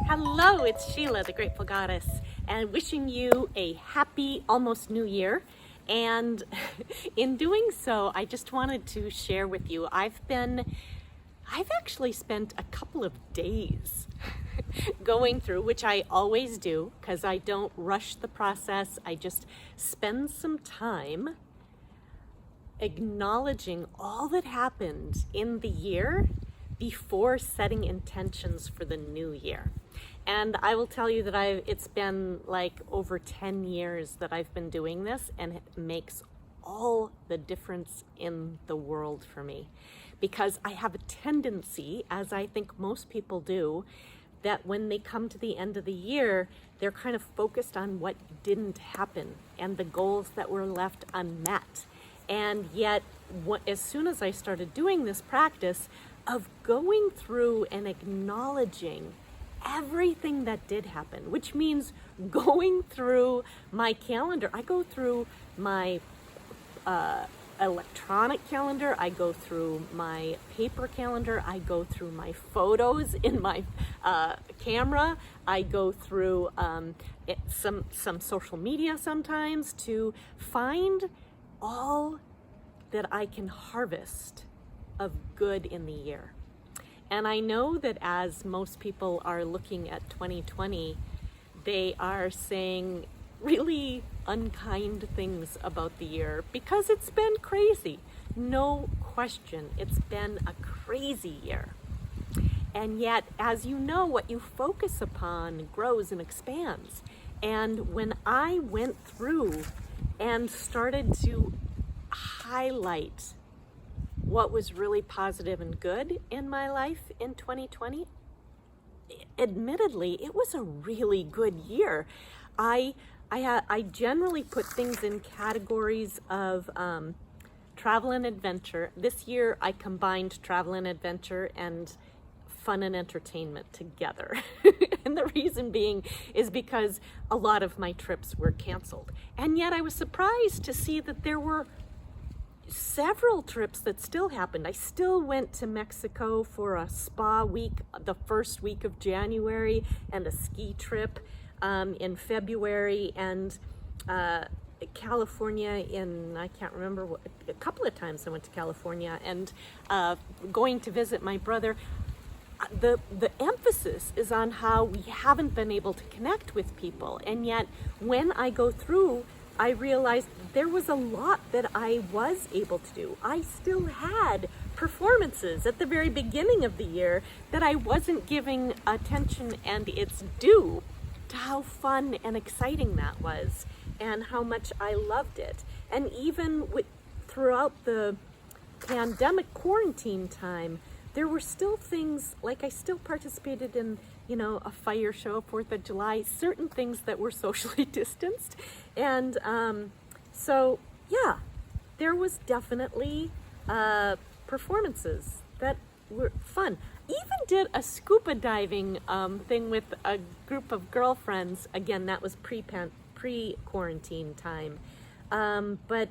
Hello, it's Sheila, the Grateful Goddess, and wishing you a happy almost new year. And in doing so, I just wanted to share with you, I've actually spent a couple of days going through, which I always do because I don't rush the process. I just spend some time acknowledging all that happened in the year before setting intentions for the new year. And I will tell you that it's been like over 10 years that I've been doing this, and it makes all the difference in the world for me. Because I have a tendency, as I think most people do, that when they come to the end of the year, they're kind of focused on what didn't happen and the goals that were left unmet. And yet, as soon as I started doing this practice of going through and acknowledging everything that did happen, which means going through my calendar. I go through my electronic calendar, I go through my paper calendar, I go through my photos in my camera, I go through some social media sometimes to find all that I can harvest of good in the year. And I know that as most people are looking at 2020, they are saying really unkind things about the year because it's been crazy. No question, it's been a crazy year. And yet, as you know, what you focus upon grows and expands. And when I went through and started to highlight what was really positive and good in my life in 2020, admittedly, it was a really good year. I generally put things in categories of travel and adventure. This year, I combined travel and adventure and fun and entertainment together. And the reason being is because a lot of my trips were canceled. And yet I was surprised to see that there were several trips that still happened. I still went to Mexico for a spa week the first week of January and a ski trip in February, and California I can't remember a couple of times I went to California, and going to visit my brother. The emphasis is on how we haven't been able to connect with people, and yet when I go through, I realized there was a lot that I was able to do. I still had performances at the very beginning of the year that I wasn't giving attention and its due to how fun and exciting that was and how much I loved it. And even throughout the pandemic quarantine time, there were still things, like I still participated in, a fire show, 4th of July, certain things that were socially distanced. And so, yeah, there was definitely performances that were fun. Even did a scuba diving thing with a group of girlfriends. Again, that was pre-quarantine time. But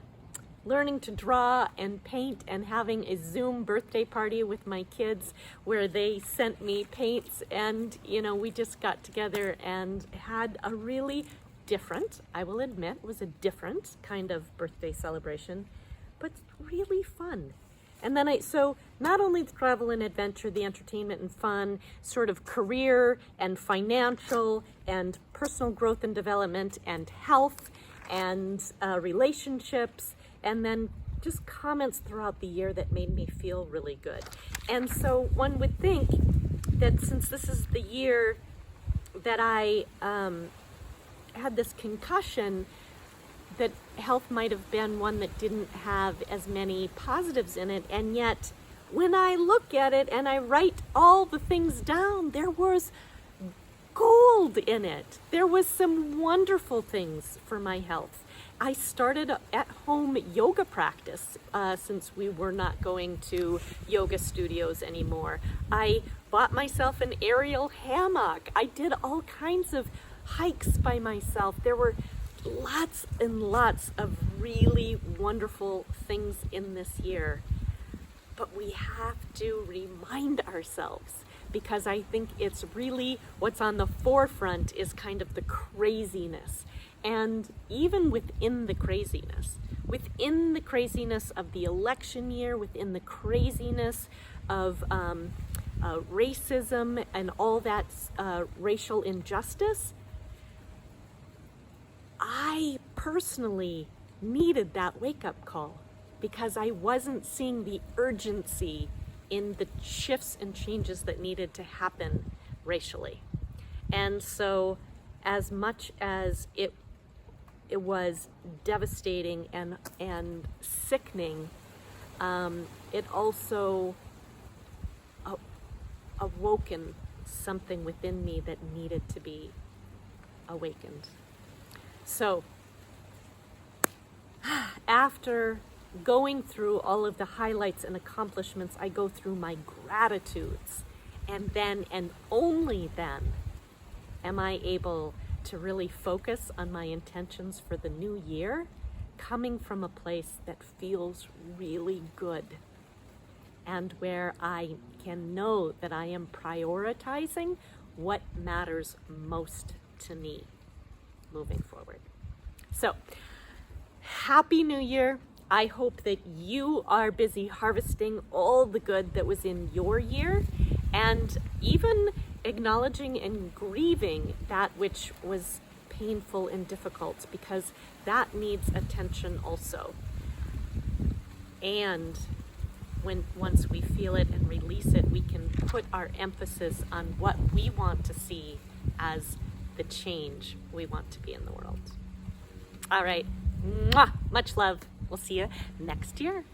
learning to draw and paint and having a Zoom birthday party with my kids where they sent me paints, and we just got together and had a really different, I will admit, was a different kind of birthday celebration, but really fun. And then so not only the travel and adventure, the entertainment and fun, sort of career and financial and personal growth and development and health and relationships, and then just comments throughout the year that made me feel really good. And so one would think that since this is the year that I had this concussion, that health might have been one that didn't have as many positives in it. And yet, when I look at it and I write all the things down, there was gold in it. There was some wonderful things for my health. I started at-home yoga practice since we were not going to yoga studios anymore. I bought myself an aerial hammock. I did all kinds of hikes by myself. There were lots and lots of really wonderful things in this year. But we have to remind ourselves because I think it's really what's on the forefront is kind of the craziness. And even within the craziness of the election year, within the craziness of racism and all that racial injustice, I personally needed that wake-up call because I wasn't seeing the urgency in the shifts and changes that needed to happen racially. And so as much as it was devastating and sickening, it also awoken something within me that needed to be awakened. So after going through all of the highlights and accomplishments, I go through my gratitudes, and then and only then am I able to really focus on my intentions for the new year, coming from a place that feels really good and where I can know that I am prioritizing what matters most to me moving forward. So, Happy New Year. I hope that you are busy harvesting all the good that was in your year, and even acknowledging and grieving that which was painful and difficult, because that needs attention also. And once we feel it and release it, we can put our emphasis on what we want to see as the change we want to be in the world. All right. Mwah! Much love. We'll see you next year.